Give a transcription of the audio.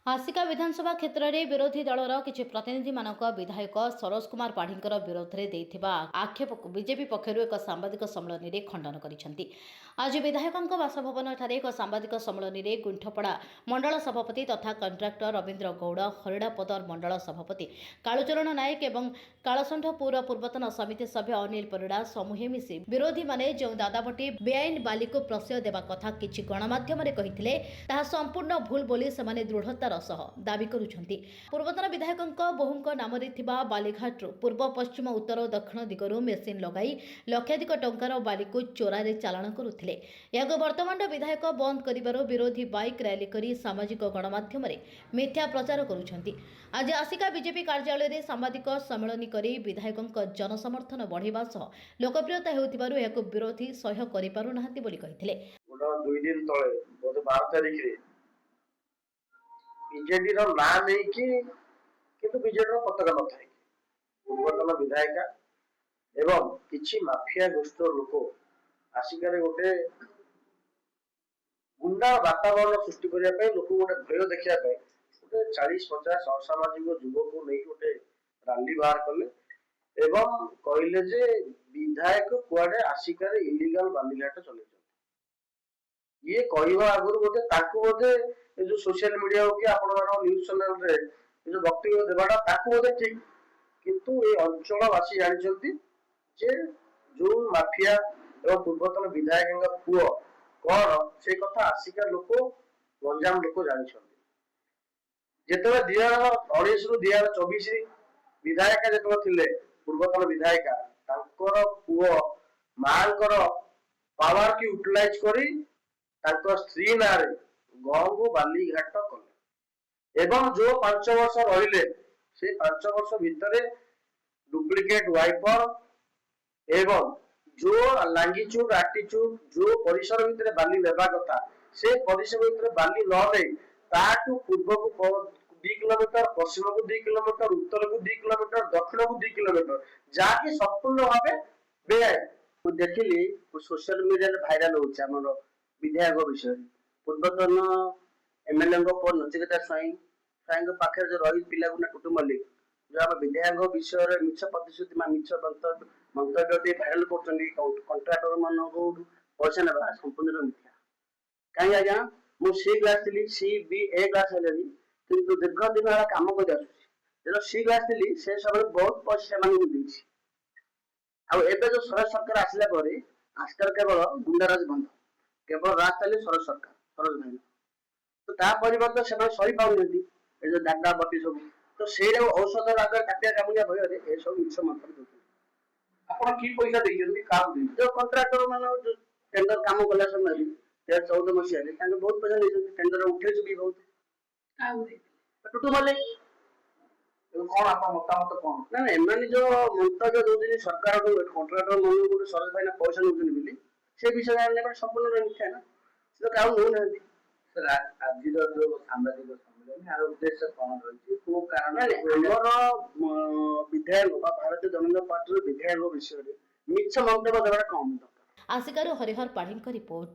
आसिका विधानसभा क्षेत्र में विरोधी दलर किसी प्रतिनिधि मानक विधायक सरोज कुमार पाढ़ींकर विरोध में देइथिबा आक्षेप को बीजेपी पक्षर एक सांबादिक सम्मेलन में खंडन करिसेंति। आज विधायकों बासभवन एक सांबादिक सम्मेलन में गुंठपड़ा मंडल सभापति तथा कंट्राक्टर रवींद्र गौड़, हरिड़ापदर मंडल सभापति कालूचरण नायक और कालसंठपुर पूर्वतन समिति सभ्य अनिल परिड़ा समूहे मिसी विरोधी माने जो दादाबटी बेआईन बाली को प्रश्रय देवा कथा किछि गणमाध्यम कहिथिले ताहा संपूर्ण भूल बोली सेमाने दृढ़तार सह दाबी करुछंती। पूर्वतन विधायकों बहुंक नाम बालीघाटू पूर्व पश्चिम उत्तर और दक्षिण दिगरू मेसीन लगाई लक्षाधिक टंकार बाली को चोरारे चालाण करुथिले। याको वर्तमान विधायक बंद करिबारो विरोधी बाइक रैली करी सामाजिक गणमाध्यम मिथ्या प्रचार करुछंती। आज आसिका बीजेपी कार्यालय में सांबादिक सम्मेलन करी विधायकों जनसमर्थन बढ़ावा सह लोकप्रियता हेउथिबारु याको विरोधी सह्य करि पारु नाहंती बोली कहिथिले। 2 दिन तळे 12 तारिख रे बीजेडी रो ना नहीं किंतु बीजेडी रो पताका न थाए पूर्वतन विधायिका एवं किछि माफिया गोष्ठ लोक आसिकारे गोटे गुंडा वातावरण सृष्टि करिया पे लोक गोटे भय देखिया पे गोटे 40-50 असामाजिक युवक को नहीं गोटे रैली बाहर कले एवं कहले जे विधायक कुआडे आसिकारे इलीगल बालीघाट चले ये कहवा आगुरी बोधे ताकू बोधे जो सोशल मीडिया हो कि आपण न्यूज चैनल रे जो वक्तव्य देवाटा ताकू बोधे ठीक किंतु ए अंचलवासी जानिछंती जे जो माफिया एवं पूर्वतन विधायक पुओ कौन से कथा आसिका लोक गंजाम लोक जानिछंती। जेतबे 2019 रु 2024 विधायक जेतबे थिले पूर्वतन विधायिका तांकर पुओ मांकर पावर की यूटिलाइज करी स्त्री नारे गहू बालीघाट कले एवं जो 5 वर्ष रहिले से 5 वर्ष भितर डुप्लिकेट वाइपर एवं जो लांगीचुड आटीचुड जो परिसर भितर बाली लेबा कथा से परिसर भितर बाली न दे ताटू पूर्व को 2 किलोमीटर पश्चिम को 2 किलोमीटर उत्तर को 2 किलोमीटर दक्षिण को 2 किलोमीटर जाके संपूर्ण भावे बेआईन देखिली सोशल मीडिया रे भाइराल होछ हमर विधायक विषय पूर्वतन एमएलए नचिकेता स्वाई पाखे जो रही पिला गुना टुटू मल्लिक जो आम विधायक विषय मिछ प्रतिश्रुति मिछ मंतव्य भाइराल कर कंट्राक्टर मान पैसा ना संपूर्ण मिथ्या कहीं आज्ञा मुझे क्लास थी सी बी ए क्लास है किंतु दीर्घ दिन है कम कर सी क्लास थी से सब बहुत पैसा जो सरज सरकार आसला आजकल केवल गुंडाराज बंद केवल राज चले सरज सरकार सरज भाई तो ता परिवर्तन से सही पाऊँ जो दादा बटी सब तो से औषध आगे काटिया कामुनिया भय ए सब मिछ मंत्र आपण की पैसा देइछन काम दे जो कंट्राक्टर मान जो टेंडर काम कला समय 2014 मसिया रे तांगे बहुत पैसा देइछन टेंडर उठे चुकी बहुत काम दे टुटू मले कौन आप मतामत कौन ना एमानी जो मंतव्य जो दिन सरकार को कंट्राक्टर मन को सरज भाई पैसा नउछन बिली से विषय जानले संपूर्ण मिथ्या ना से काम हो नहीं सर आज जो सांबादिक सम्मेलन यार उद्देश्य कौन रही को कारण हमर विधायक भारतीय जनता पार्टी विधायक विषय में मिछ मंतव्य देबा कम दरकार। आसिकारो हरिहर पाढ़ींक रिपोर्ट।